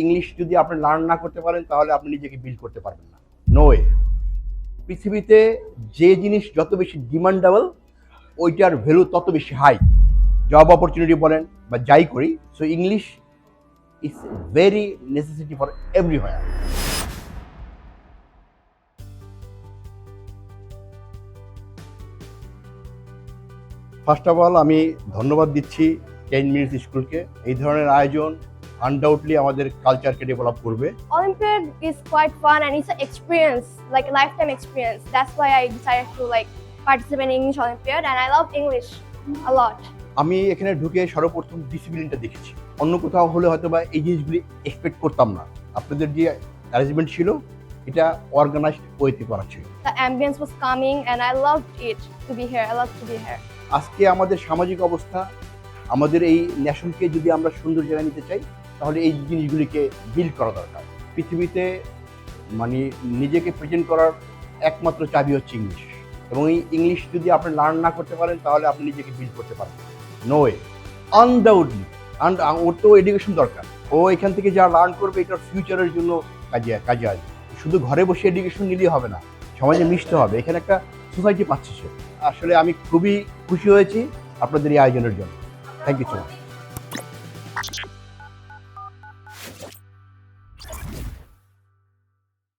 English যদি আপনি learn না করতে পারেন তাহলে আপনি নিজেকে বিল্ড করতে পারবেন না। No way. পৃথিবীতে যে জিনিস যত বেশি ডিমান্ডেবল ওইটার ভ্যালু তত বেশি হাই। জব অপরচুনিটি বলেন বা যাই করি, so English is very necessity for everywhere. First of all আমি ধন্যবাদ দিচ্ছি 10 মিনিটস স্কুলকে। এই ধরনের আয়োজন আনডাউটলি আমাদের কালচারকে ডেভেলপ করবে। Olympiad is quite fun and it's an experience, like a lifetime experience. That's why I decided to participate in English Olympiad and I love English a lot. আমি এখানে ঢুকে সর্বপ্রথম ডিসিপ্লিনটা দেখেছি। অন্য কোথাও হলে হয়তো বা এই জিনিসগুলি এক্সপেক্ট করতাম না। আপনাদের যে অ্যারেঞ্জমেন্ট ছিল এটা অর্গানাইজড ওয়েতে করা ছিল। The ambience was calming and I loved it to be here. I love to be here. আজকে আমাদের সামাজিক অবস্থা, আমাদের এই ন্যাশনকে যদি আমরা সুন্দর জায়গায় নিতে চাই তাহলে এই জিনিসগুলিকে বিল্ড করা দরকার। পৃথিবীতে নিজেকে প্রেজেন্ট করার একমাত্র চাবি হচ্ছে ইংলিশ, এবং এই ইংলিশ যদি আপনি লার্ন না করতে পারেন তাহলে আপনি নিজেকে বিল্ড করতে পারবেন নো ওয়ে। আনডাউটলি ওর তো এডুকেশন দরকার। ও এখান থেকে যা লার্ন করবে এটার ফিউচারের জন্য কাজে আসবে। শুধু ঘরে বসে এডুকেশন নিলেই হবে না, সমাজে মিশতে হবে। এখানে একটা সোসাইটি পাচ্ছে সে। আসলে আমি খুবই খুশি হয়েছি আপনাদের এই আয়োজনের জন্য। Thank you so much.